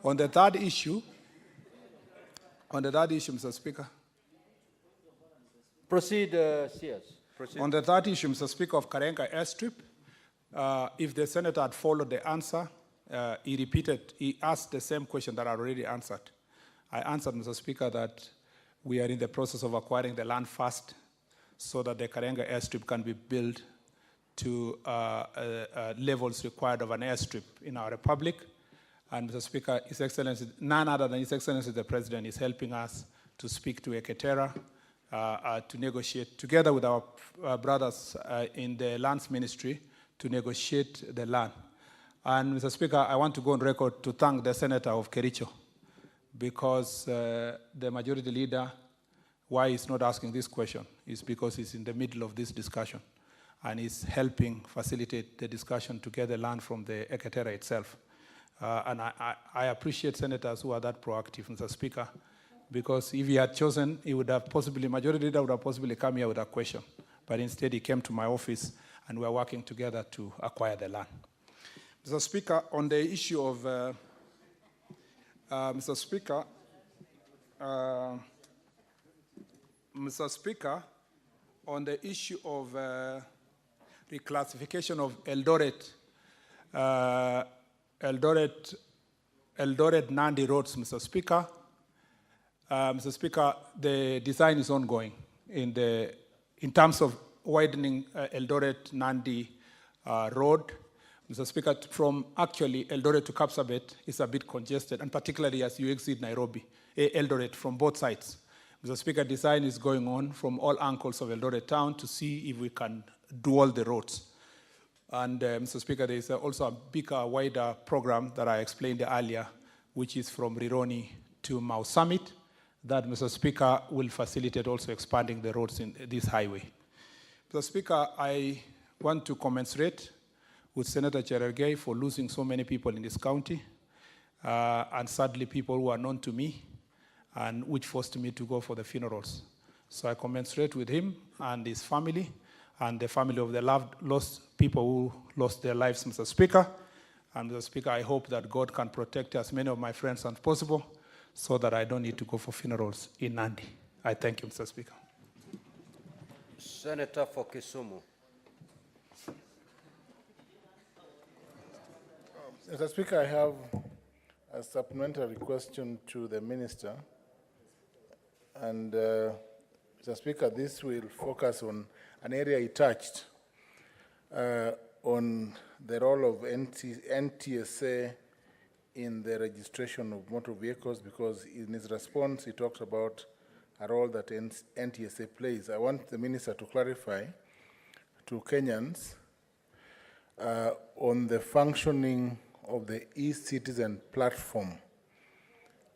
On the third issue, Mr. Speaker. Proceed, CS. Proceed. On the third issue, Mr. Speaker, of Karenga airstrip, if the senator had followed the answer, he asked the same question that I already answered. I answered, Mr. Speaker, that we are in the process of acquiring the land first so that the Karenga airstrip can be built to levels required of an airstrip in our republic. And Mr. Speaker, His Excellency, none other than His Excellency the President is helping us to speak to Eketera, to negotiate together with our brothers in the lands ministry to negotiate the land. And Mr. Speaker, I want to go on record to thank the Senator of Kericho because the majority leader, why he's not asking this question is because he's in the middle of this discussion and he's helping facilitate the discussion to get the land from the Eketera itself. And I appreciate senators who are that proactive, Mr. Speaker, because if he had chosen, he would have possibly, majority leader would have possibly come here with a question. But instead, he came to my office, and we're working together to acquire the land. Mr. Speaker, on the issue of, Mr. Speaker, on the issue of reclassification of Eldoret Nandi roads, Mr. Speaker. Mr. Speaker, the design is ongoing in terms of widening Eldoret Nandi road. Mr. Speaker, from actually Eldoret to Kapsabet is a bit congested, and particularly as you exit Nairobi, Eldoret from both sides. Mr. Speaker, design is going on from all angles of Eldoret town to see if we can do all the roads. And Mr. Speaker, there is also a bigger, wider program that I explained earlier, which is from Rironi to Mau Summit, that, Mr. Speaker, will facilitate also expanding the roads in this highway. Mr. Speaker, I want to commensurate with Senator Cherargei for losing so many people in this county, and sadly people who are known to me, and which forced me to go for the funerals. So I commensurate with him and his family, and the family of the lost people who lost their lives, Mr. Speaker. And Mr. Speaker, I hope that God can protect as many of my friends as possible so that I don't need to go for funerals in Nandi. I thank you, Mr. Speaker. Senator for Kisumu. Mr. Speaker, I have a supplementary question to the Minister. And Mr. Speaker, this will focus on an area he touched on the role of NTSA in the registration of motor vehicles, because in his response he talked about a role that NTSA plays. I want the Minister to clarify to Kenyans on the functioning of the e-citizen platform.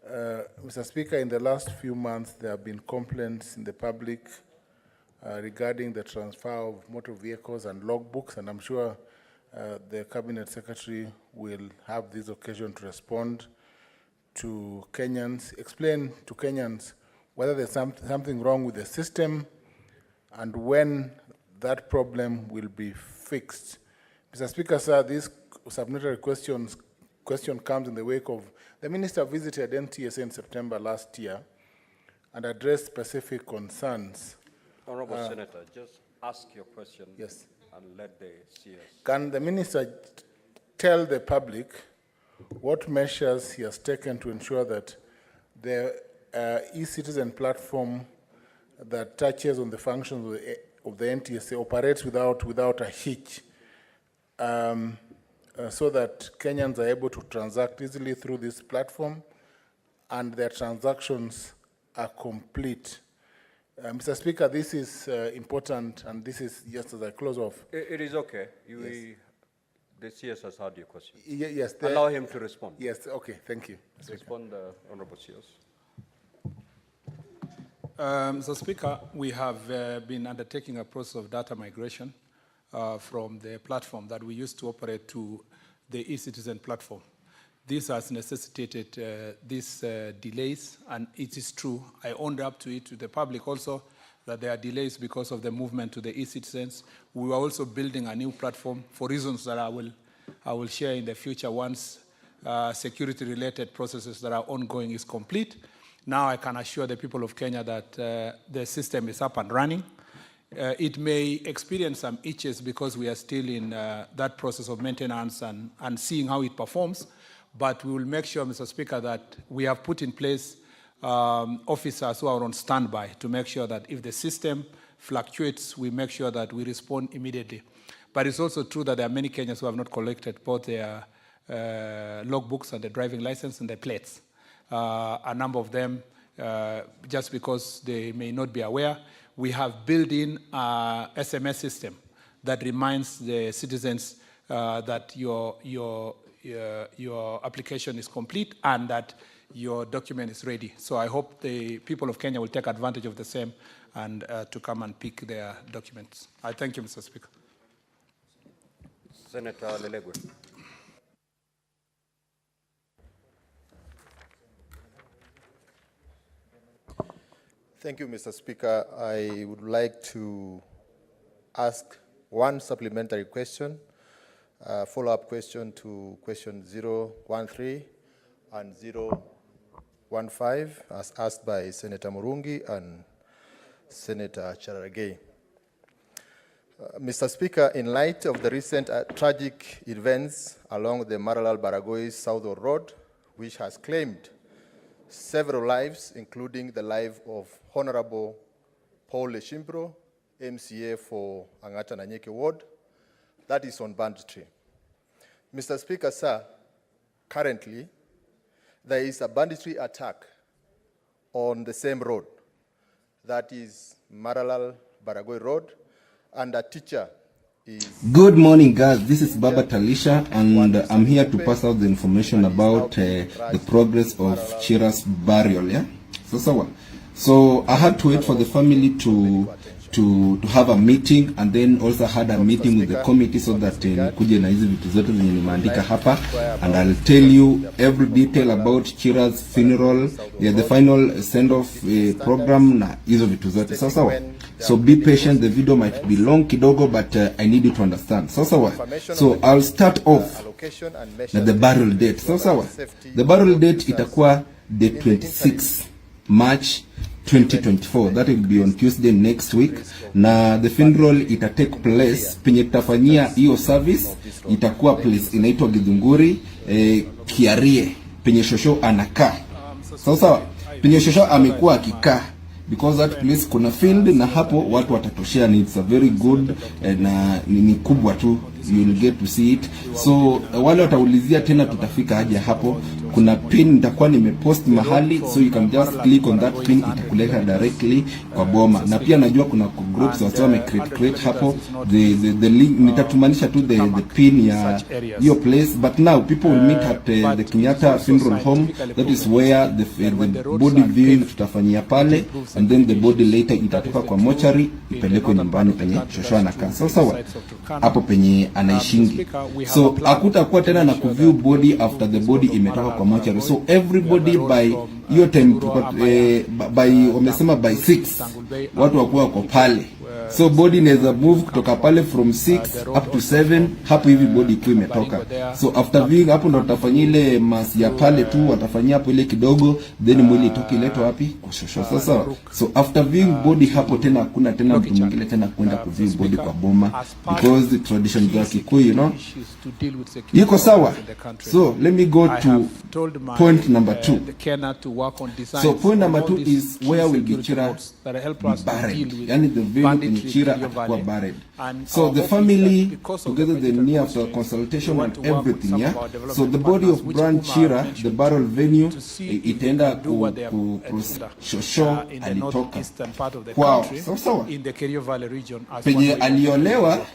Mr. Speaker, in the last few months there have been complaints in the public regarding the transfer of motor vehicles and logbooks, and I'm sure the Cabinet Secretary will have this occasion to respond to Kenyans, explain to Kenyans whether there's something wrong with the system and when that problem will be fixed. Mr. Speaker, sir, this supplementary question comes in the wake of the Minister visited NTSA in September last year and addressed specific concerns. Honorable Senator, just ask your question. Yes. And let the CS. Can the Minister tell the public what measures he has taken to ensure that the e-citizen platform that touches on the functions of the NTSA operates without a hitch, so that Kenyans are able to transact easily through this platform and their transactions are complete? Mr. Speaker, this is important, and this is just as I close off. It is okay. Yes. The CS has heard your question. Yes. Allow him to respond. Yes, okay, thank you. Respond, Honorable CS. Mr. Speaker, we have been undertaking a process of data migration from the platform that we used to operate to the e-citizen platform. This has necessitated these delays, and it is true. I owned up to it to the public also that there are delays because of the movement to the e-citizens. We were also building a new platform for reasons that I will share in the future once security-related processes that are ongoing is complete. Now I can assure the people of Kenya that the system is up and running. It may experience some itches because we are still in that process of maintenance and seeing how it performs, but we will make sure, Mr. Speaker, that we have put in place officers who are on standby to make sure that if the system fluctuates, we make sure that we respond immediately. But it's also true that there are many Kenyans who have not collected both their logbooks and the driving license and the plates. A number of them, just because they may not be aware, we have built in a SMS system that reminds the citizens that your application is complete and that your document is ready. So I hope the people of Kenya will take advantage of the same and to come and pick their documents. I thank you, Mr. Speaker. Senator Lelegwe. Thank you, Mr. Speaker. I would like to ask one supplementary question, a follow-up question to question 013 and 015, as asked by Senator Murungi and Senator Cherargei. Mr. Speaker, in light of the recent tragic events along the Maralal-Baragoi Southward Road, which has claimed several lives, including the life of Honorable Paul Leshimbro, MCA for Angata Nanyeke Ward, that is on banditry. Mr. Speaker, sir, currently there is a banditry attack on the same road, that is Maralal-Baragoi Road, and a teacher is... Good morning, guys. This is Baba Talisha, and I'm here to pass out the information about the progress of Chira's burial, yeah? So I had to wait for the family to have a meeting, and then also had a meeting with the committee so that nikuje na hizi vitu zote zenye nimeandika hapa, and I'll tell you every detail about Chira's funeral, the final send-off program na hizo vitu zote. So be patient, the video might be long kidogo, but I need you to understand. So I'll start off na the burial date. The burial date itakuwa the 26th March 2024. That will be on Tuesday next week. Na the funeral ita take place penye tutafanyia hiyo service itakuwa place inaitwa Githunguri Kiarie penye shosho anakaa. Penye shosho amekuwa akikaa, because that place kuna field na hapo watu watatoshea, ni it's a very good na ni kubwa tu, you will get to see it. So wale wataulizia tena tutafika aje hapo, kuna pin nitakuwa nimepost mahali, so you can just click on that pin, itakuleta directly kwa boma. Na pia najua kuna groups wame create hapo the link, nitatumanisha tu the pin ya your place, but now people will meet at the Kenyatta Funeral Home. That is where the body viewing tutafanyia pale, and then the body later itatoka kwa mochari ipelekwe nyumbani penye shosho anakaa. Hapo penye anaishingi. So hakutakuwa tena na kuview body after the body imetoka kwa mochari. So everybody by hiyo time by wamesema by 6 watu wakuwa kwa pale. So body inaweza move kutoka pale from 6 up to 7, hapo hivi body ikiwa imetoka. So after viewing hapo ndo tutafanyia ile mass ya pale tu, watafanyia hapo ile kidogo, then mwili itoke iletwe wapi? Kwa shosho. So after viewing body hapo tena hakuna tena mtu mwingine tena kwenda kuview body kwa boma, because the tradition za Kikuyu, you know. Iko sawa? So let me go to point number 2. So point number 2 is where will be Chira buried. Yani the venue in Chira atakuwa buried. So the family together they need after consultation and everything, yeah. So the body of Brian Chira, the burial venue, itaenda ku shosho alitoka. Wow. So in the Kerio Valley region, penye aliolewa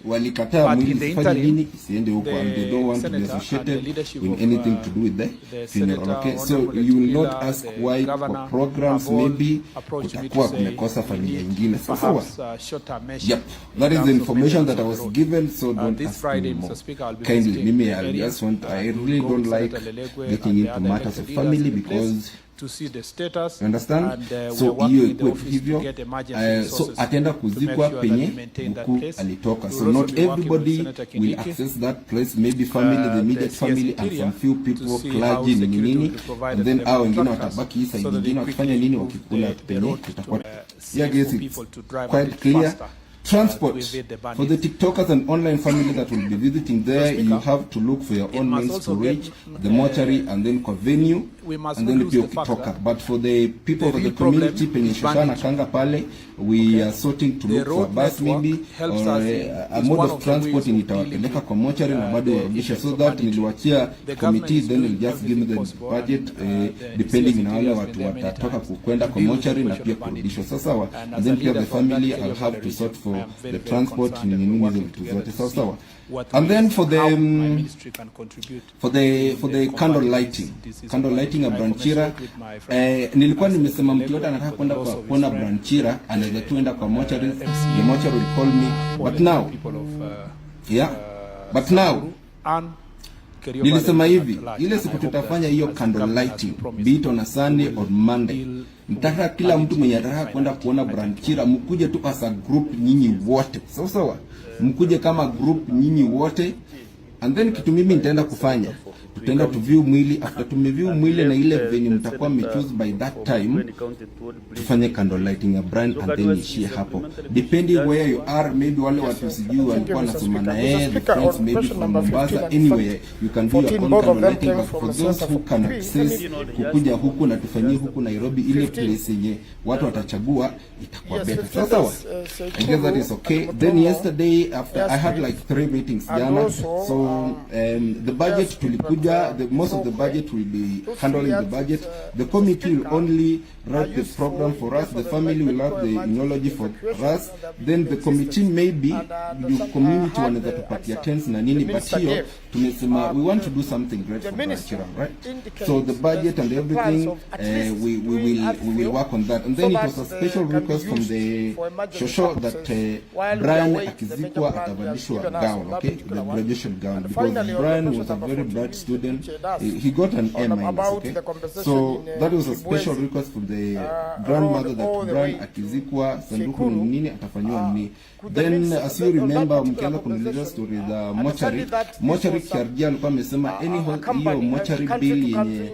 walikataa mwili ifanye nini isiende huko, and they don't want to be associated with anything to do with the funeral. Okay, so you will not ask why for programs maybe kutakuwa kumekosa familia nyingine. Yep, that is the information that I was given, so don't ask me more. Kindly, I just want, I really don't like getting into matters of family, because to see the status. You understand? And we are So working hiyo with the ikuwe office hivyo. to get emergency So resources ataenda to kuzikwa make sure that penye we maintain that Buku place. alitoka. We'll So also not be working with everybody Senator will Kindiki, access that place. Maybe family, the the immediate CS family, and interior some few to people, see how clergy, security will nini, be provided and then to the hao wengine contractors watabaki hii side so that nyingine they wakifanya quickly nini, move wakikula the penye road to tutakuwa. safe Yeah, guys, for it's people to drive a quite bit clear. faster. Transport to evade the for the bandits. TikTokers and online family that will be visiting there, you have to look for your own must means also to get, reach the mortuary and then kwa venue, we must and not then lose pia the fact ukitoka. that But for the people the of the real problem community penye is Shoshana banditry. Kanga pale, we are sorting to The look for a road bus network maybe helps or us a is mode one of of the transport ways in of dealing itawapeleka with, kwa mortuary na bado the warudishe. effects So of that banditry. niliwachia The committee, government is then doing we'll just give them everything the possible, budget and, the depending CS na wale has watu been there many watatoka times kukwenda to kwa deal with mortuary the na question pia of banditry. kurudishwa. Sawa. And And as then a pia leader the from that family, area I'll of have the to sort region, for I am very, the very transport concerned and nini working hizo vitu together zote. to Sawa see sawa. what And then for how the my ministry can contribute for the in candle combating lighting, this disease. candle lighting ya I Branchira. commensurate with my friend, Nilikuwa Councillor nimesema mtu Lego, yote anataka for the kwenda loss kwa of his kuona friend, Branchira anaweza tuenda kwa mortuary. MCA, The mortuary will call me. But now, people of yeah. But now, and Kerio nilisema Valley hivi, at large. ile And siku I hope tutafanya that hiyo as the candle government has lighting, promised, be it on a Sunday or Monday, deal nataka kila mtu mwenye anataka kwenda kuona Branchira mkuje tu as a group nyinyi wote. Sawa sawa. Mkuje kama group nyinyi wote, and then kitu mimi nitaenda kufanya, tutaenda to view mwili. After tumeview mwili na ile venue mtakuwa choose by that time, tufanye candle lighting ya brand and then ishie hapo, depending where you are. Maybe wale watu sijui walikuwa nasoma na yeye, the friends maybe from Mombasa, anywhere you can do your own candle lighting. But for those who can access kukuja huku na tufanyie huku Nairobi, ile place yenye watu watachagua itakuwa better. Sawa sawa. I guess that is okay. Then yesterday after I had like 3 meetings jana, so the budget tulikuja, most of the budget will be handling the budget. The committee will only write the program for us. The family will write the immunology for us. Then the committee maybe the community wanaweza tupatia tents na nini, but hiyo tumesema we want to do something great for Branchira, right? So the budget and everything, we will work on that. And then it was a special request from the Shosho that Brian akizikwa atavalishwa gown, okay, the graduation gown, because Brian was a very bright student. He got an A-, okay. So that was a special request from the grandmother that Brian akizikwa sanduku nini atafanywa nini. Then as you remember, mkianza kunieleza story za mortuary Kiarjia alikuwa amesema hiyo mortuary bill yenye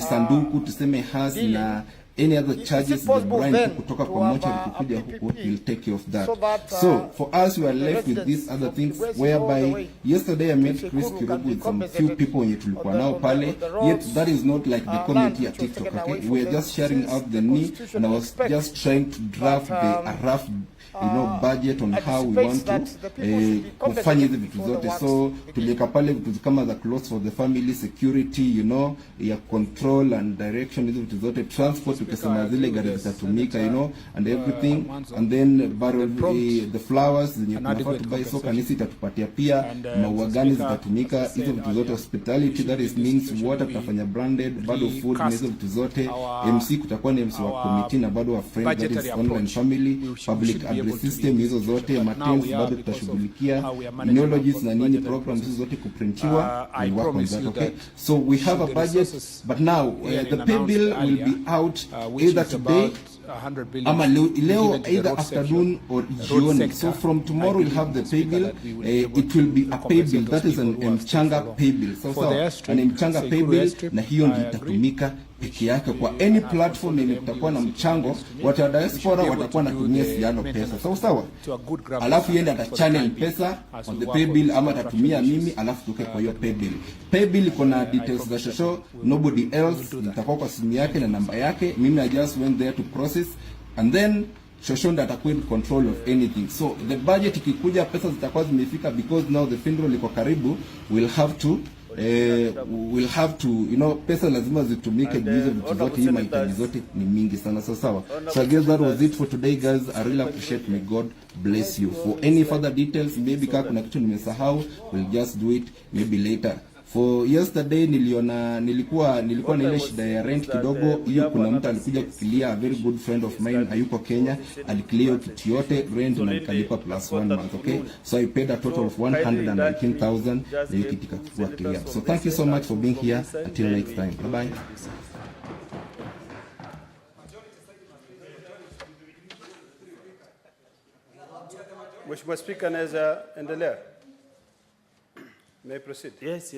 sanduku tuseme has na any other charges the Brian kutoka kwa mortuary kukuja huku, will take care of that. So for us we are left with these other things, whereby yesterday I met Chris Kirugu with some few people wenye tulikuwa nao pale, yet that is not like the community at TikTok, okay? We are just sharing out the need, and I was just trying to draft a rough budget on how we want to kufanya hizi vitu zote. So tuliweka pale vitu kama the clothes for the family, security, ya control and direction, hizo vitu zote, transport tukisema zile gari zitatumika, and everything, and then the flowers zenye tunafaa to buy, so kanisa itatupatia pia maua gani zitatumika, hizo vitu zote, hospitality, that is means water tutafanya branded, bado food na hizo vitu zote, MC kutakuwa ni MC wa committee na bado wa friend, that is online family, public address system, hizo zote, matents bado tutashughulikia, immunologists na nini, programs hizo zote kuprintiwa, we work on that, okay? So we have a budget, but now the pay bill will be out either today ama leo either afternoon or jioni. So from tomorrow we'll have the pay bill. It will be a pay bill that is an mchanga pay bill. So an mchanga pay bill, na hiyo ndio itatumika peke yake kwa any platform yenye kutakuwa na mchango. Watu wa diaspora watakuwa natumia Siano pesa, sawa. Alafu yeye ata channel pesa on the pay bill, ama atatumia mimi, alafu tuke kwa hiyo pay bill. Pay bill iko na details za Shosho, nobody else, itakuwa kwa simu yake na namba yake. Mimi I just went there to process, and then Shosho ndo atakuwa in control of anything. So the budget ikikuja, pesa zitakuwa zimefika, because now the funeral liko karibu, we'll have to pesa lazima zitumike juu hizo vitu zote, hii mahitaji zote ni mingi sana. Sawa. So I guess that was it for today, guys. I really appreciate. May God bless you. For any further details, maybe kama kuna kitu nimesahau, we'll just do it maybe later. For yesterday nilikuwa na ile shida ya rent kidogo. Hiyo kuna mtu alikuja kukilia, a very good friend of mine, hayuko Kenya, aliclear kitu yote rent na nikalipa plus 1 month, okay? So I paid a total of 119,000 na hiyo kitu ikakuwa clear. So thank you so much for being here. Until next time. Bye bye. Mheshimiwa Spika, naweza endelea? May I proceed? Yes,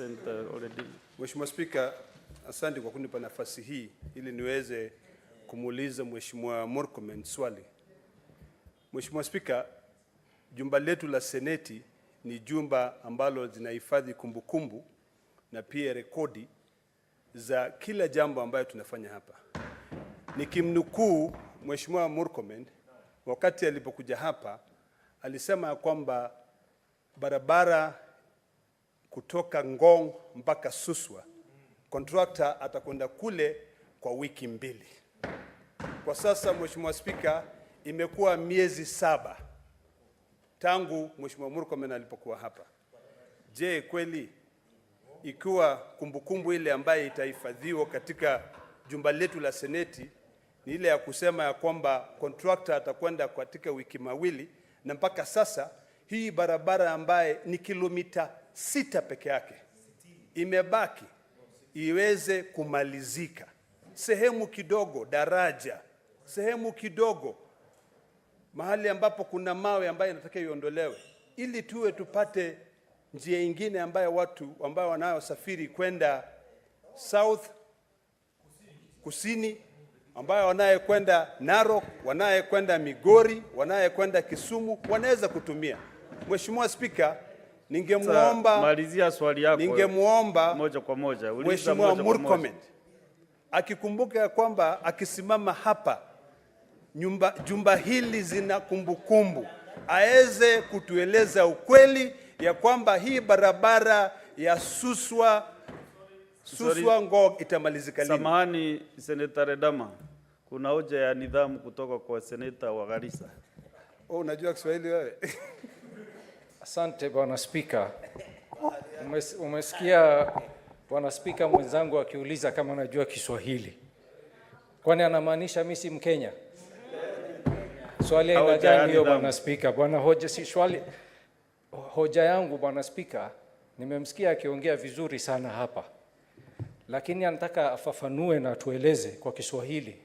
and already. Mheshimiwa Spika, asante kwa kunipa nafasi hii ili niweze kumuuliza Mheshimiwa Murkomen swali. Mheshimiwa Spika, jumba letu la Seneti ni jumba ambalo zinahifadhi kumbukumbu na pia rekodi za kila jambo ambayo tunafanya hapa. Nikimnukuu Mheshimiwa Murkomen, wakati alipokuja hapa alisema kwamba barabara kutoka Ngong mpaka Suswa, contractor atakwenda kule kwa wiki 2. Kwa sasa Mheshimiwa Spika, imekuwa miezi 7 tangu Mheshimiwa Murkomen alipokuwa hapa. Je, kweli ikiwa kumbukumbu ile ambaye itahifadhiwa katika jumba letu la Seneti ni ile ya kusema ya kwamba contractor atakwenda katika wiki 2, na mpaka sasa hii barabara ambaye ni kilomita 6 peke yake imebaki iweze kumalizika, sehemu kidogo daraja, sehemu kidogo mahali ambapo kuna mawe ambayo inataka iondolewe, ili tuwe tupate njia nyingine ambayo watu ambao wanayosafiri kwenda south, kusini, ambayo wanayekwenda Narok, wanayekwenda Migori, wanayekwenda Kisumu wanaweza kutumia. Mheshimiwa Spika, ningemuomba malizia swali yako. Ningemuomba moja kwa moja. Mheshimiwa Murkomen akikumbuka ya kwamba akisimama hapa jumba hili zina kumbukumbu, aweze kutueleza ukweli ya kwamba hii barabara ya Suswa Ngong itamalizika lini. Samahani Senator Redama, kuna hoja ya nidhamu kutoka kwa Senator wa Garissa. Oh, unajua Kiswahili wewe? Asante Bwana Spika. Umesikia Bwana Spika mwenzangu akiuliza kama anajua Kiswahili. Kwani anamaanisha mimi si Mkenya? Swali aina gani hiyo Bwana Spika? Bwana hoja si swali. Hoja yangu Bwana Spika, nimemsikia akiongea vizuri sana hapa. Lakini anataka afafanue na tueleze kwa Kiswahili.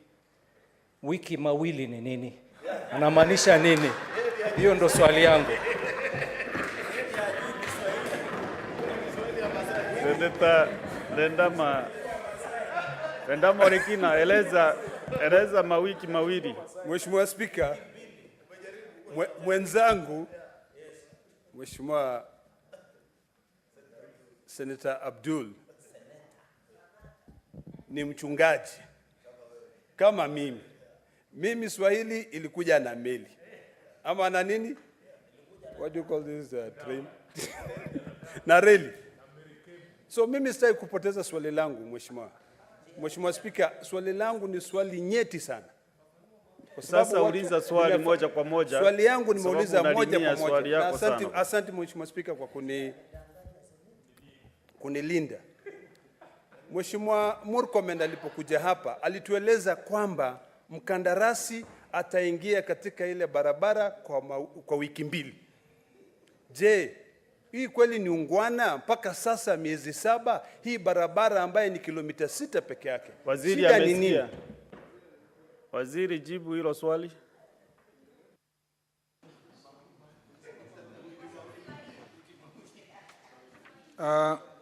Wiki 2 ni nini? Anamaanisha nini? Hiyo ndo swali yangu. Senator Rendama Orekina, eleza mawiki 2. Mheshimiwa Spika, mwenzangu Mheshimiwa Senator Abdul ni mchungaji kama mimi. Mimi Swahili ilikuja na meli. Ama na nini? What do you call this train? Na reli. So mimi sitaki kupoteza swali langu Mheshimiwa Spika, swali langu ni swali nyeti sana. Sasa uliza swali moja kwa moja. Swali yangu nimeuliza moja kwa moja. Asante Mheshimiwa Spika kwa kunilinda. Mheshimiwa Murkomen alipokuja hapa alitueleza kwamba mkandarasi ataingia katika ile barabara kwa wiki 2. Je, hii kweli ni ungwana? Mpaka sasa miezi 7 hii barabara ambaye ni kilomita 6 peke yake. Waziri amesikia. Waziri, jibu hilo swali.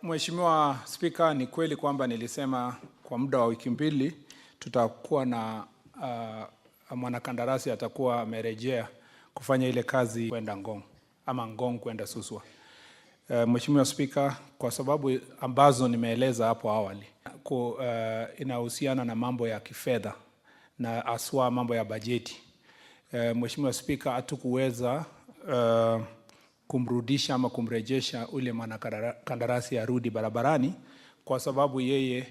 Mheshimiwa Spika, ni kweli kwamba nilisema kwa muda wa wiki 2 tutakuwa na mwanakandarasi atakuwa amerejea kufanya ile kazi kwenda Ngong ama Ngong kwenda Suswa. Mheshimiwa Spika, kwa sababu ambazo nimeeleza hapo awali, inahusiana na mambo ya kifedha na aswa mambo ya bajeti. Mheshimiwa Spika, hatukuweza kumrudisha ama kumrejesha ule mwanakandarasi arudi barabarani kwa sababu yeye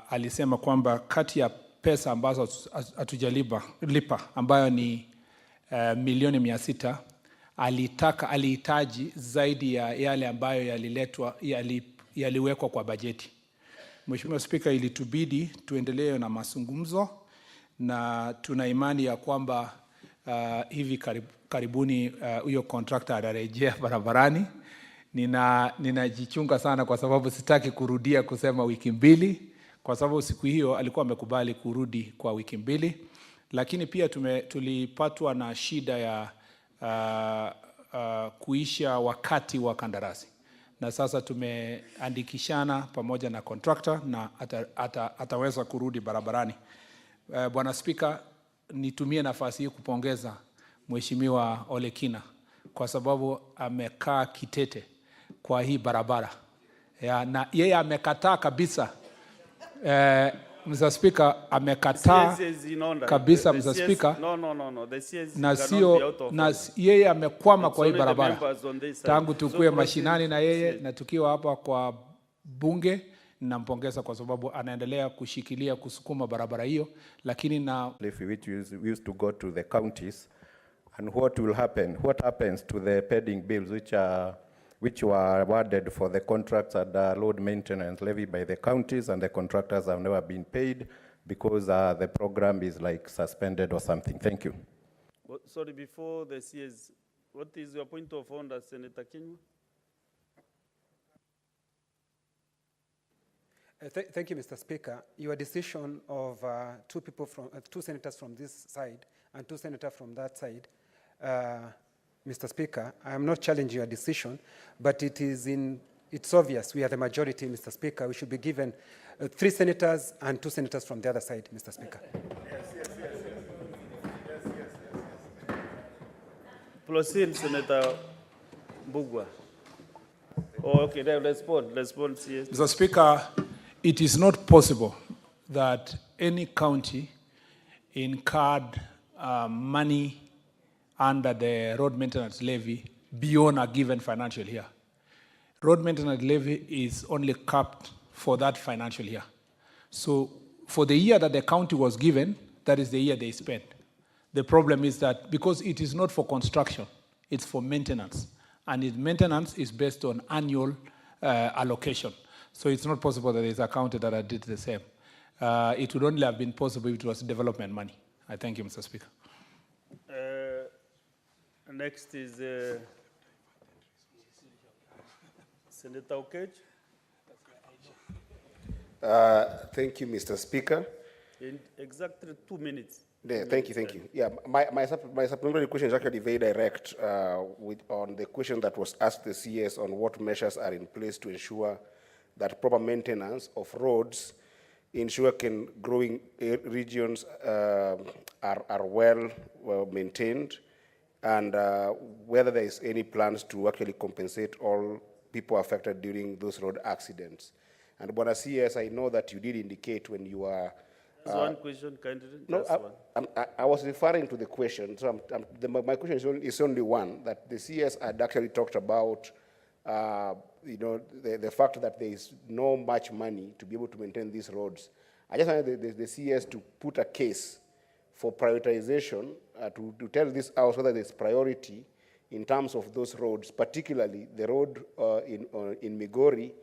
alisema kwamba kati ya pesa ambazo hatujalipa ambayo ni milioni 600, alihitaji zaidi ya yale ambayo yaliwekwa kwa bajeti. Mheshimiwa Spika, ilitubidi tuendelee na mazungumzo na tuna imani ya kwamba hivi karibuni huyo contractor atarejea barabarani. Ninajichunga sana kwa sababu sitaki kurudia kusema wiki 2 kwa sababu siku hiyo alikuwa amekubali kurudi kwa wiki 2, lakini pia tulipatwa na shida ya kuisha wakati wa kandarasi, na sasa tumeandikishana pamoja na contractor na ataweza kurudi barabarani. Bwana Spika, nitumie nafasi hii kupongeza Mheshimiwa Ole Kina kwa sababu amekaa kitete kwa hii barabara na yeye amekataa kabisa. Mr. Speaker, amekataa kabisa Mr. Speaker. No. Na sio na yeye amekwama kwa hii barabara tangu tukue mashinani na yeye na tukiwa hapa kwa bunge. Nampongeza kwa sababu anaendelea kushikilia kusukuma barabara hiyo, lakini na which used to go to the counties, and what happens to the pending bills which were awarded for the contracts and road maintenance levied by the counties, and the contractors have never been paid because the program is like suspended or something. Thank you. Sorry, before the CS, what is your point of order, Senator Kinyua? Thank you, Mr. Speaker. Your decision of two senators from this side and two senators from that side, Mr. Speaker, I am not challenging your decision, but it's obvious we are the majority, Mr. Speaker. We should be given 3 senators and 2 senators from the other side, Mr. Speaker. Proceed, Senator Bugwa. Oh, okay, then respond, yes. Mr. Speaker, it is not possible that any county incurred money under the road maintenance levy beyond a given financial year. Road maintenance levy is only capped for that financial year. So for the year that the county was given, that is the year they spent. The problem is that because it is not for construction, it's for maintenance. And maintenance is based on annual allocation. So it's not possible that there's a county that did the same. It would only have been possible if it was development money. I thank you, Mr. Speaker. Next is Senator Okech. Thank you, Mr. Speaker. In exactly 2 minutes. Yeah, thank you. Yeah, my supplementary question is actually very direct on the question that was asked the CS on what measures are in place to ensure that proper maintenance of roads in sugarcane growing regions are well maintained, and whether there is any plans to actually compensate all people affected during those road accidents. And Bwana CS, I know that you did indicate when you are one question, kindly. No, I was referring to the question. So my question is only one, that the CS had actually talked about, the fact that there is no much money to be able to maintain these roads. I just wanted the CS to put a case for prioritization, to tell this House whether there's priority in terms of those roads, particularly the road in Migori,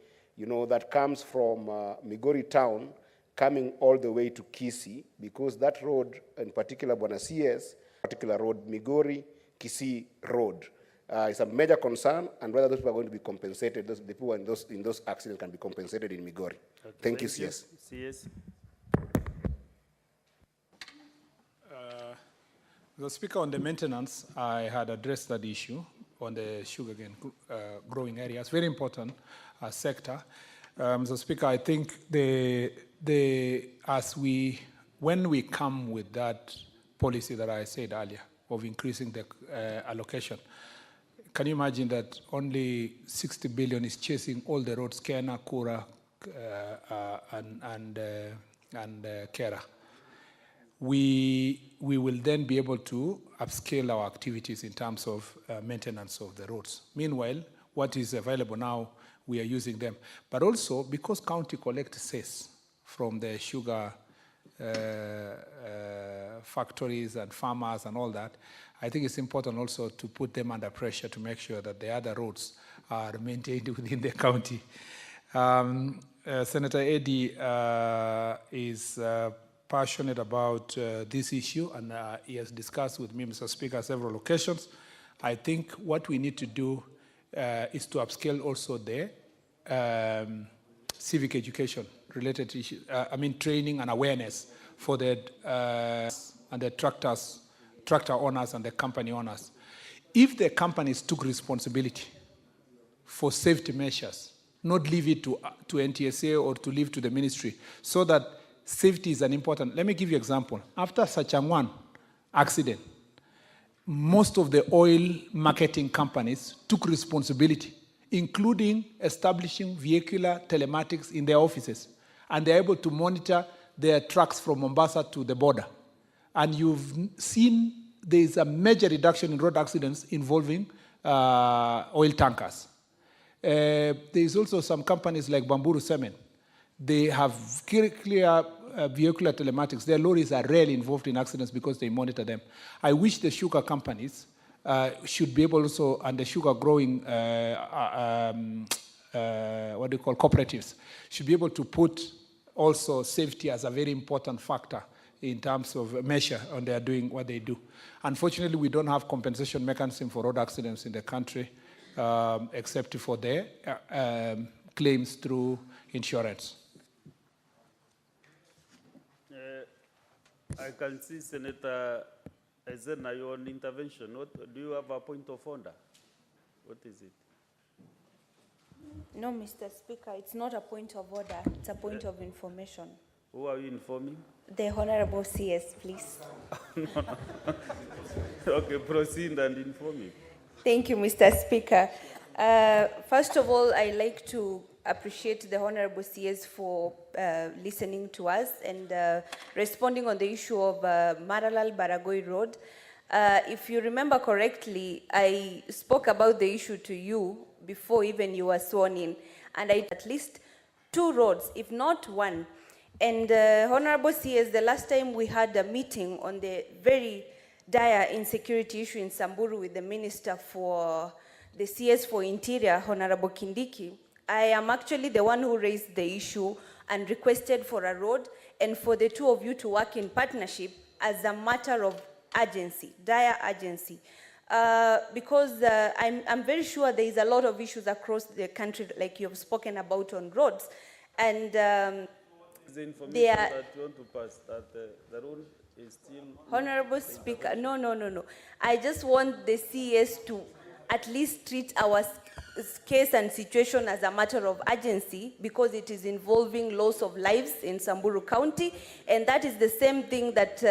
that comes from Migori town, coming all the way to Kisii, because that road, in particular, Bwana CS, particular road, Migori, Kisii Road, is a major concern, and whether those people are going to be compensated, the people in those accidents can be compensated in Migori. Okay, thank you, CS. CS. The Speaker, on the maintenance, I had addressed that issue on the sugarcane growing areas, very important sector. Mr. Speaker, I think when we come with that policy that I said earlier of increasing the allocation, can you imagine that only 60 billion is chasing all the roads, Kena, Kura, and Kera? We will then be able to upscale our activities in terms of maintenance of the roads. Meanwhile, what is available now, we are using them. But also, because county collects cess from the sugar factories and farmers and all that, I think it's important also to put them under pressure to make sure that the other roads are maintained within the county. Senator Eddy is passionate about this issue, and he has discussed with me, Mr. Speaker, several occasions. I think what we need to do is to upscale also the civic education related to issues, training and awareness for the and the tractor owners and the company owners. if the companies took responsibility for safety measures, not leave it to NTSA or to leave to the ministry, so that safety is an important. Let me give you an example. After Sachangwan accident, most of the oil marketing companies took responsibility, including establishing vehicular telematics in their offices. And they're able to monitor their trucks from Mombasa to the border. And you've seen there's a major reduction in road accidents involving oil tankers. There's also some companies like Bamburu Cement. They have clear vehicular telematics. Their lorries are rarely involved in accidents because they monitor them. I wish the sugar companies should be able also, and the sugar growing, cooperatives, should be able to put also safety as a very important factor in terms of measure on their doing what they do. Unfortunately, we don't have compensation mechanism for road accidents in the country, except for their claims through insurance. I can see Senator Ezena, your intervention. Do you have a point of order? What is it? No, Mr. Speaker, it's not a point of order. It's a point of information. Who are you informing? The Honorable CS, please. No. Okay, proceed and inform me. Thank you, Mr. Speaker. First of all, I'd like to appreciate the Honorable CS for listening to us and responding on the issue of Maralal Baragoi Road. If you remember correctly, I spoke about the issue to you before even you were sworn in, and I at least 2 roads, if not 1. And Honorable CS, the last time we had a meeting on the very dire insecurity issue in Samburu with the Minister for the CS for Interior, Honorable Kindiki, I am actually the one who raised the issue and requested for a road and for the 2 of you to work in partnership as a matter of urgency, dire urgency. Because I'm very sure there is a lot of issues across the country, like you have spoken about on roads. And the information that you want to pass, that the road is still... Honorable Speaker, no. I just want the CS to at least treat our case and situation as a matter of urgency, because it is involving loss of lives in Samburu County, and that is the same thing that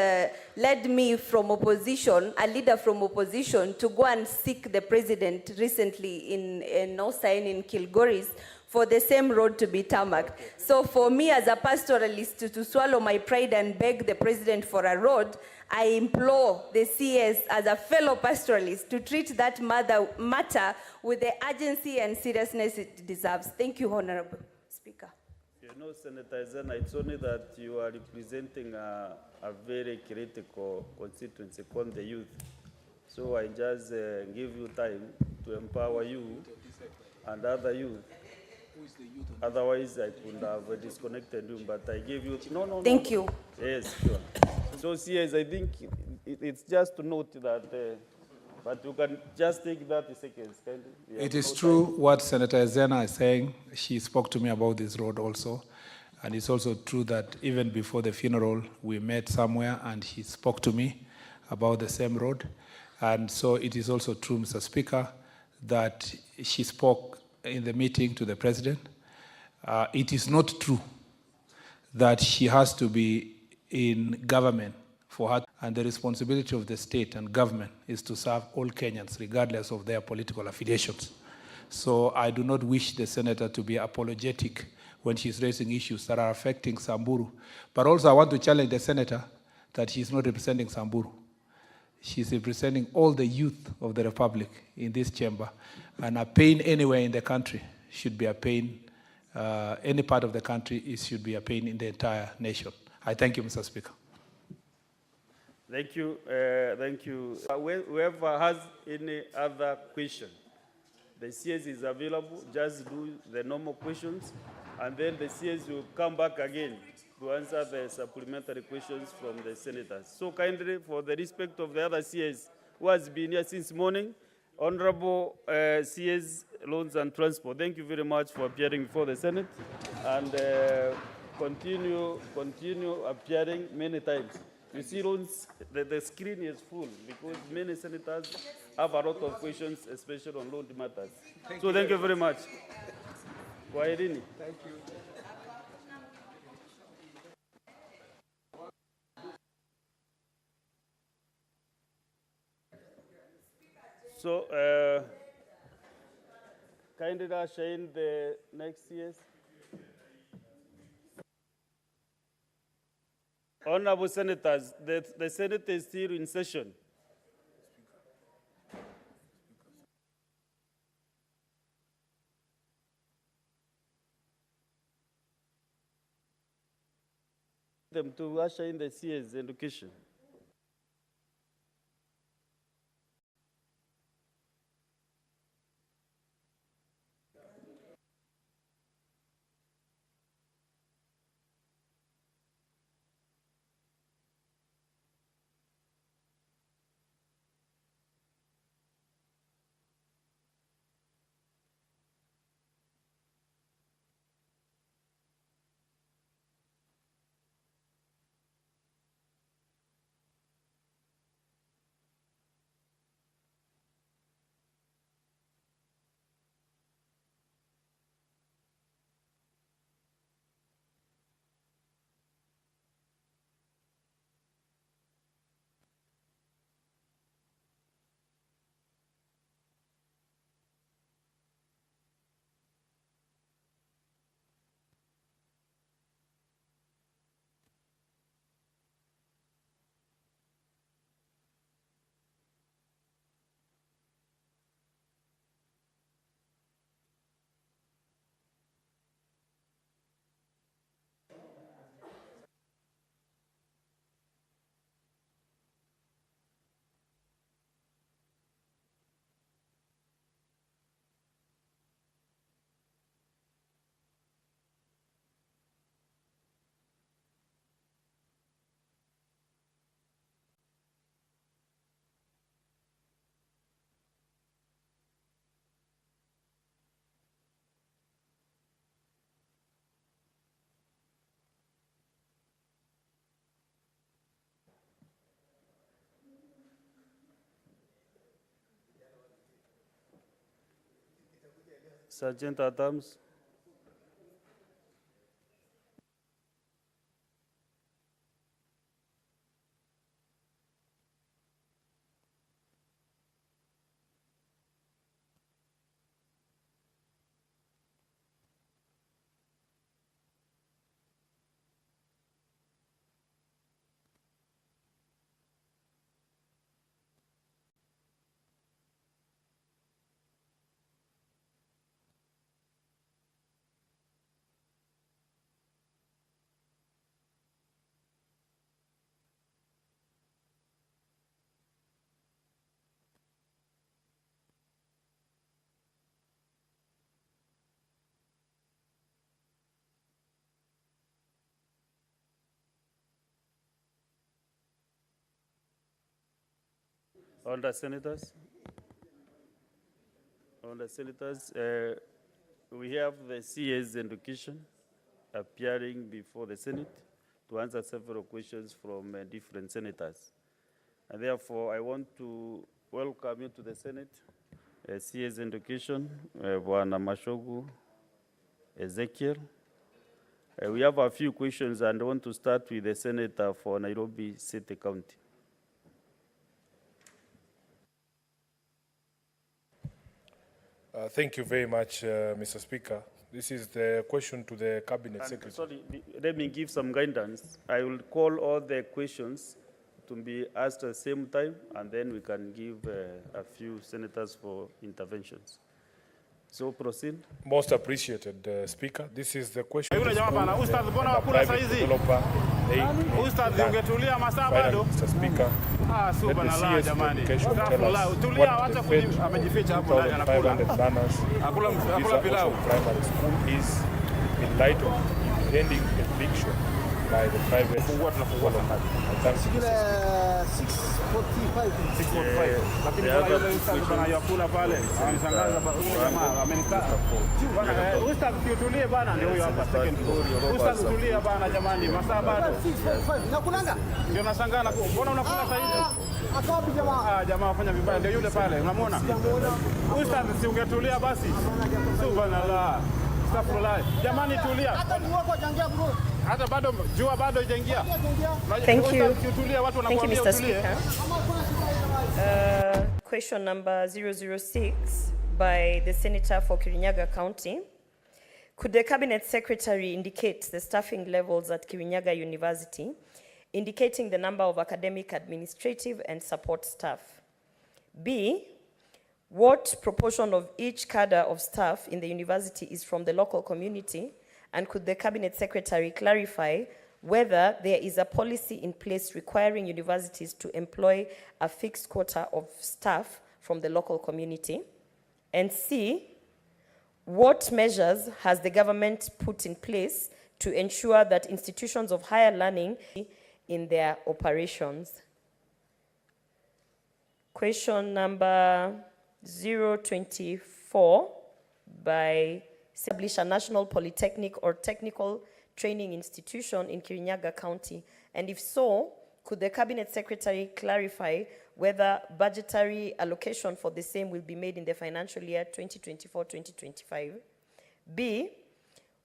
led me from opposition, a leader from opposition, to go and seek the president recently in Northside in Kilgoris for the same road to be tarmacked. So for me as a pastoralist to swallow my pride and beg the president for a road, I implore the CS as a fellow pastoralist to treat that matter with the urgency and seriousness it deserves. Thank you, Honorable Speaker. You know, Senator Ezena, it's only that you are representing a very critical constituency called the youth. So I just give you time to empower you and other youth. Otherwise, I could have disconnected you, but I gave you... No. Thank you. Yes, sure. So, CS, I think it's just to note that, but you can just take 30 seconds. It is true what Senator Ezena is saying. She spoke to me about this road also. And it's also true that even before the funeral, we met somewhere and he spoke to me about the same road. And so it is also true, Mr. Speaker, that she spoke in the meeting to the president. It is not true that she has to be in government for her, and the responsibility of the state and government is to serve all Kenyans regardless of their political affiliations. So I do not wish the senator to be apologetic when she's raising issues that are affecting Samburu. But also I want to challenge the senator that she's not representing Samburu. She's representing all the youth of the Republic in this chamber. And a pain anywhere in the country should be a pain, any part of the country, it should be a pain in the entire nation. I thank you, Mr. Speaker. Thank you. Thank you. Whoever has any other question, the CS is available. Just do the normal questions, and then the CS will come back again to answer the supplementary questions from the senators. So kindly, for the respect of the other CS who has been here since morning, Honorable CS Loans and Transport, thank you very much for appearing before the Senate, and continue appearing many times. You see, the screen is full because many senators have a lot of questions, especially on loan matters. Thank you very much. Kwaherini. Thank you. So, kindly usher in the next CS. Honorable Senators, the Senate is still in session. Them to usher in the CS education. Sergeant Adams. All the senators, we have the CS education appearing before the Senate to answer several questions from different senators. And therefore, I want to welcome you to the Senate, CS education, Bwana Mashogu, Ezekiel. We have a few questions and I want to start with the Senator for Nairobi City County. Thank you very much, Mr. Speaker. This is the question to the Cabinet Secretary. Sorry, let me give some guidance. I will call all the questions to be asked at the same time, and then we can give a few senators for interventions. So proceed. Most appreciated, Speaker. This is the question to Ustad, Mr. Speaker. Let the CS education tell us what the fate of 2,500 learners of primary school is in light of impending eviction by by the private development. Thank you, Mr. Speaker. 645. Lakini bwana yule ustadhi bwana yakula pale. Ananishangaza yule jamaa amenikaa. Bwana ustadhi tutulie bwana ndio huyo hapa second floor. Ustadhi tutulie bwana jamani masaa bado. 645. Nakunanga? Ndio nashangaa na mbona unakula sasa hivi? Akawapi jamaa? Jamaa afanya vibaya ndio yule pale. Unamwona? Ustadhi si ungetulia basi. Subhanallah. Astaghfirullah. Jamani tulia. Hata bado jua bado haijaingia. Thank you. Thank you, Mr. Speaker. Question number 006 by the Senator for Kirinyaga County. Could the Cabinet Secretary indicate the staffing levels at Kirinyaga University, indicating the number of academic, administrative, and support staff? B, what proportion of each cadre of staff in the university is from the local community? And could the Cabinet Secretary clarify whether there is a policy in place requiring universities to employ a fixed quota of staff from the local community? And C, what measures has the government put in place to ensure that institutions of higher learning in their operations? Question number 024 by establish a national polytechnic or technical training institution in Kirinyaga County? And if so, could the Cabinet Secretary clarify whether budgetary allocation for the same will be made in the financial year 2024-2025? B,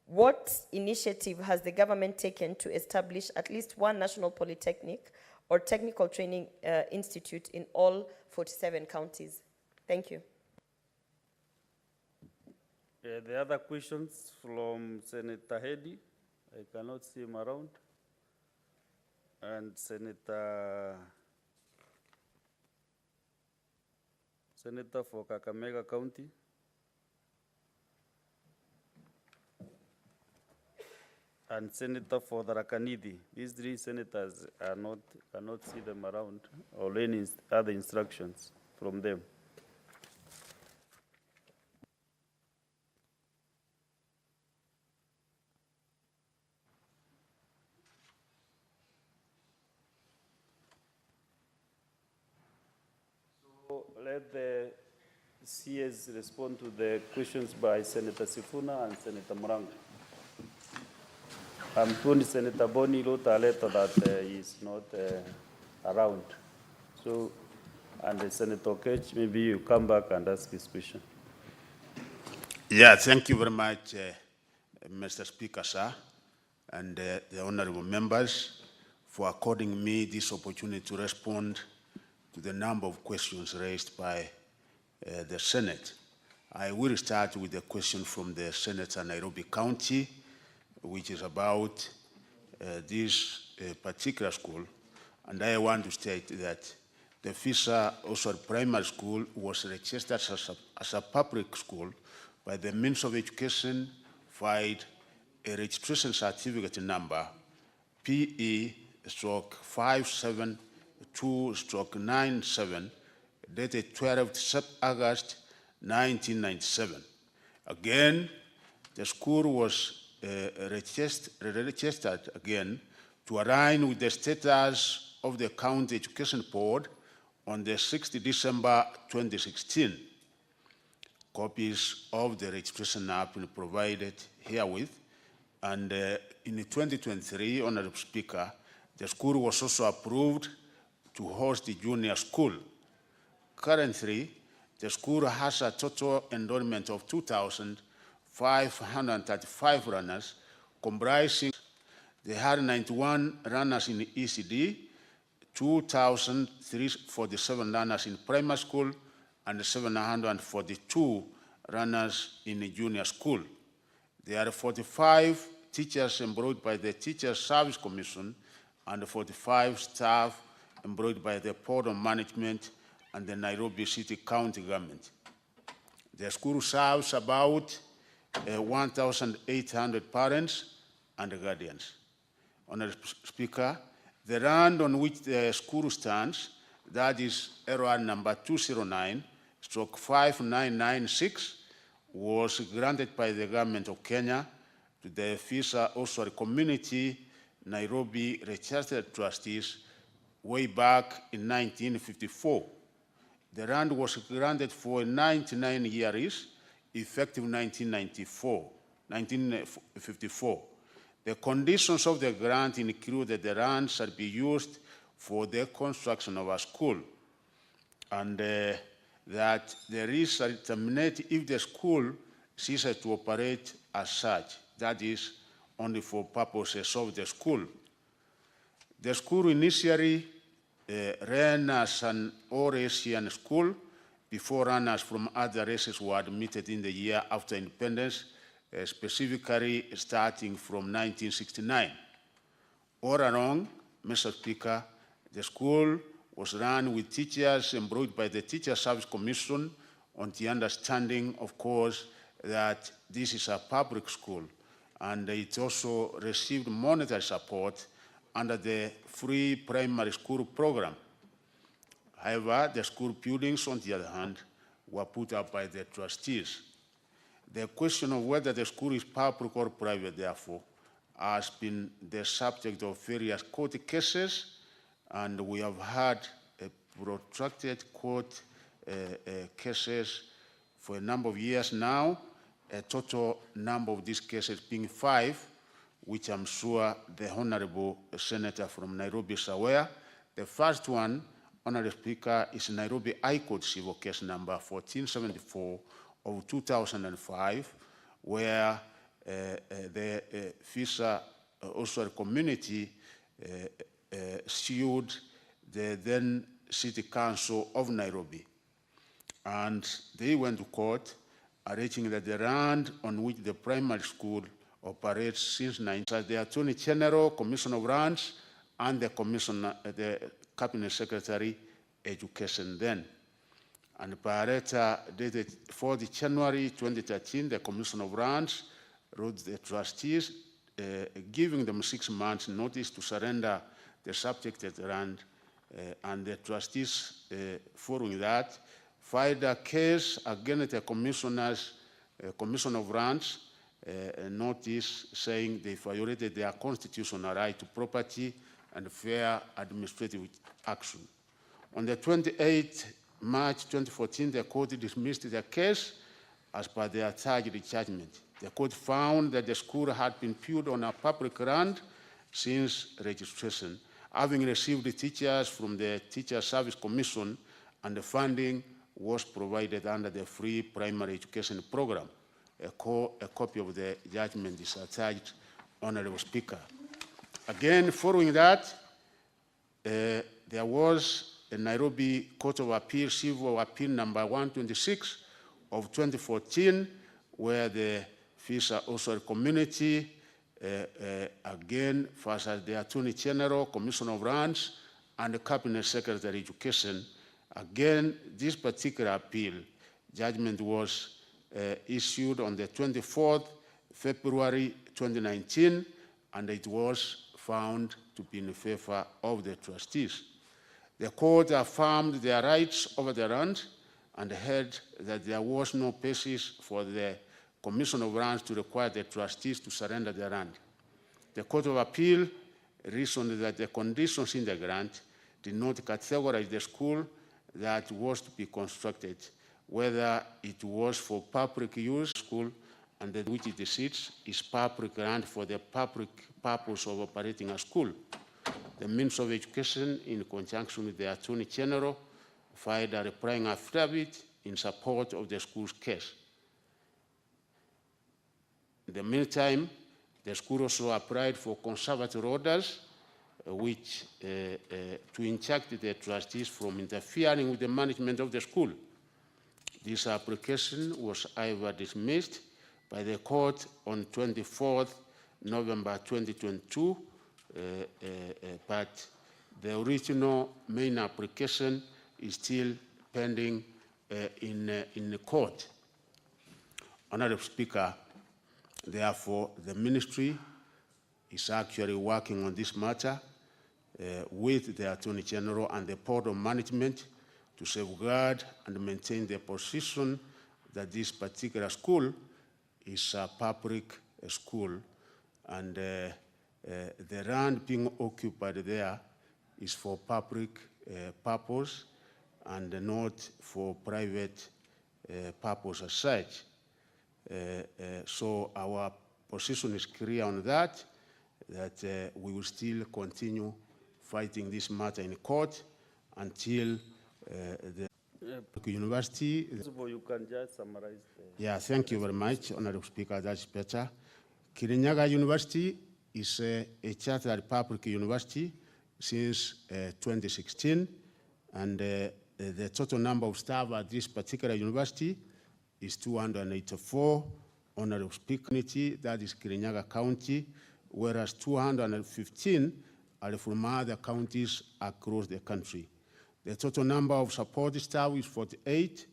what initiative has the government taken to establish at least one national polytechnic or technical training institute in all 47 counties? Thank you. The other questions from Senator Hedy. I cannot see him around. And Senator for Kakamega County. And Senator for Tharaka-Nithi. These three senators cannot see them around or any other instructions from them. Let the CS respond to the questions by Senator Sifuna and Senator Muranga. I'm told Senator Boni wrote a letter that he is not around. So, and Senator Okech, maybe you come back and ask his question. Yeah, thank you very much, Mr. Speaker, sir, and the honorable members for according me this opportunity to respond to the number of questions raised by the Senate. I will start with the question from the Senator Nairobi County, which is about this particular school. And I want to state that the FISA Oswald Primary School was registered as a public school by the Ministry of Education, filed a registration certificate number PE/572/97, dated 12th August 1997. Again, the school was registered again to align with the status of the County Education Board on the 6th December 2016. Copies of the registration have been provided herewith, and in 2023, Honorable Speaker, the school was also approved to host the junior school. Currently, the school has a total enrollment of 2,535 runners, comprising they had 91 runners in ECD, 2,347 runners in primary school, and 742 runners in a junior school. There are 45 teachers employed by the Teachers Service Commission and 45 staff employed by the Board of Management and the Nairobi City County Government. The school serves about 1,800 parents and guardians. Honorable Speaker, the land on which the school stands, that is LR number 209/5996, was granted by the Government of Kenya to the FISA Oswald Community Nairobi registered trustees way back in 1954. The land was granted for 99 years, effective 1954. The conditions of the grant include that the land shall be used for the construction of a school, and that the lease shall terminate if the school ceases to operate as such, that is, only for purposes of the school. The school initially ran as an all-Asian school before runners from other races were admitted in the year after independence, specifically starting from 1969. All along, Mr. Speaker, the school was run with teachers employed by the Teacher Service Commission on the understanding, of course, that this is a public school, and it also received monetary support under the free primary school program. However, the school buildings, on the other hand, were put up by the trustees. The question of whether the school is public or private, therefore, has been the subject of various court cases, and we have had protracted court cases for a number of years now, a total number of these cases being 5, which I'm sure the Honorable Senator from Nairobi is aware. The first one, Honorable Speaker, is Nairobi High Court Civil Case number 1474 of 2005, where the Fisher Oswald community sued the then City Council of Nairobi. And they went to court alleging that the land on which the primary school operates since 19, the Attorney General, Commission of Lands, and the Cabinet Secretary, Education then. And by a letter dated 4th January 2013, the Commission of Lands wrote the trustees, giving them 6 months notice to surrender the subjected land, and the trustees, following that, filed a case against the commissioners, Commission of Lands, notice saying they violated their constitutional right to property and fair administrative action. On the 28th March 2014, the court dismissed the case as per the attached judgment. The court found that the school had been built on a public land since registration, having received teachers from the Teacher Service Commission, and the funding was provided under the free primary education program. A copy of the judgment is attached, Honorable Speaker. Again, following that, there was a Nairobi Court of Appeal, Civil Appeal number 126 of 2014, where the Fisher Oswald community, again, versus the Attorney General, Commission of Lands, and the Cabinet Secretary Education. Again, this particular appeal judgment was issued on the 24th February 2019, and it was found to be in favor of the trustees. The court affirmed their rights over the land and held that there was no basis for the Commission of Lands to require the trustees to surrender their land. The Court of Appeal reasoned that the conditions in the grant did not categorize the school that was to be constructed, whether it was for public use school and that which it sits is public land for the public purpose of operating a school. The Minister of Education, in conjunction with the Attorney General, filed a replying affidavit in support of the school's case. In the meantime, the school also applied for conservatory orders, which to inject the trustees from interfering with the management of the school. This application was however dismissed by the court on 24th November 2022, but the original main application is still pending in the court. Honorable Speaker, therefore, the ministry is actually working on this matter with the Attorney General and the Board of Management to safeguard and maintain the position that this particular school is a public school, and the land being occupied there is for public purpose and not for private purpose as such. So our position is clear on that we will still continue fighting this matter in court until the university. You can just summarize. Yeah, thank you very much, Honorable Speaker. That's better. Kirinyaga University is a chartered public university since 2016, and the total number of staff at this particular university is 284. Honorable Speaker, that is Kirinyaga County, whereas 215 are from other counties across the country. The total number of support staff is 48.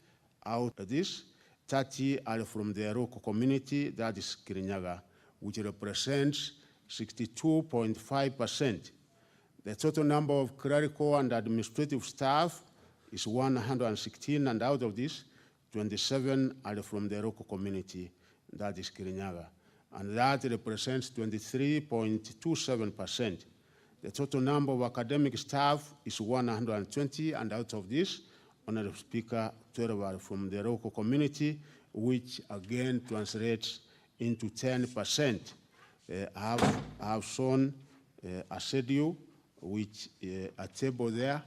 Out of this, 30 are from the local community, that is Kirinyaga, which represents 62.5%. The total number of clerical and administrative staff is 116, and out of this, 27 are from the local community, that is Kirinyaga, and that represents 23.27%. The total number of academic staff is 120, and out of this, Honorable Speaker, 12 are from the local community, which again translates into 10%. I have shown a schedule, which a table there,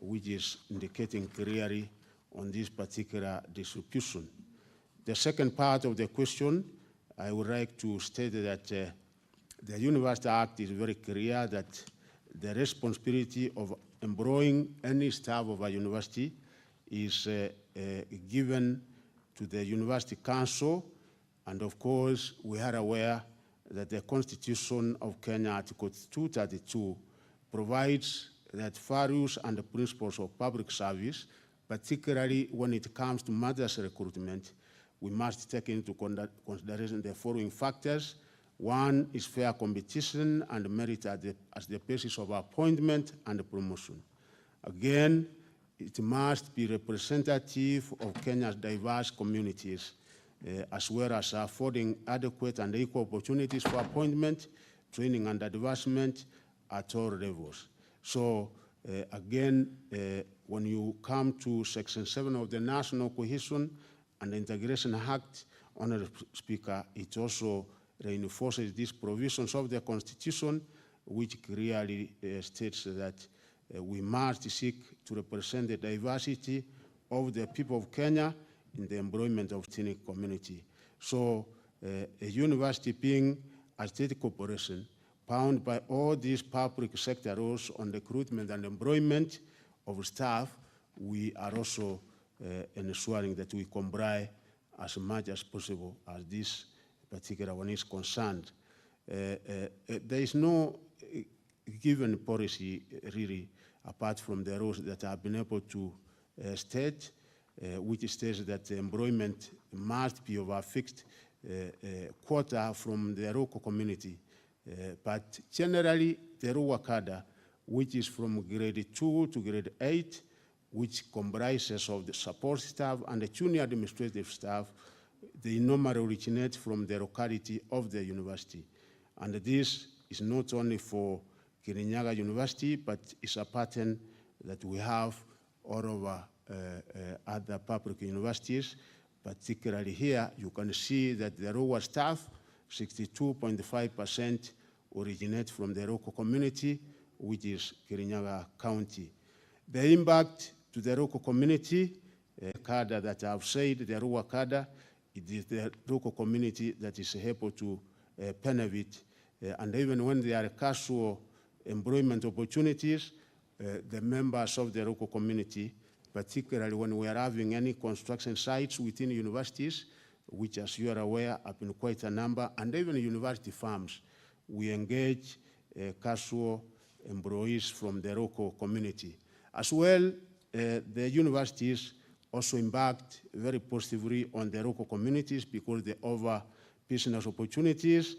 which is indicating clearly on this particular distribution. The second part of the question, I would like to state that the University Act is very clear that the responsibility of employing any staff of a university is given to the University Council, and of course we are aware that the Constitution of Kenya, Article 232, provides that values and principles of public service, particularly when it comes to matters recruitment, we must take into consideration the following factors. One is fair competition and merit as the basis of appointment and promotion. Again, it must be representative of Kenya's diverse communities, as well as affording adequate and equal opportunities for appointment, training, and advancement at all levels. So, again, when you come to Section 7 of the National Cohesion and Integration Act, Honorable Speaker, it also reinforces these provisions of the Constitution, which clearly states that we must seek to represent the diversity of the people of Kenya in the employment of the ethnic community. So a university being a state corporation bound by all these public sector rules on recruitment and employment of staff, we are also ensuring that we comply as much as possible as this particular one is concerned. There is no given policy really apart from the rules that I've been able to state, which states that the employment must be of a fixed quota from the local community. But generally, the lower cadre, which is from grade 2 to grade 8, which comprises of the support staff and the junior administrative staff, they normally originate from the locality of the university. And this is not only for Kirinyaga University, but it's a pattern that we have all over other public universities. Particularly here, you can see that the lower staff, 62.5% originate from the local community, which is Kirinyaga County. The impact to the local community, cadre that I've said, the lower cadre, it is the local community that is able to benefit. And even when there are casual employment opportunities, the members of the local community, particularly when we are having any construction sites within universities, which, as you are aware, have been quite a number, and even university farms, we engage casual employees from the local community. As well, the universities also impact very positively on the local communities because they offer business opportunities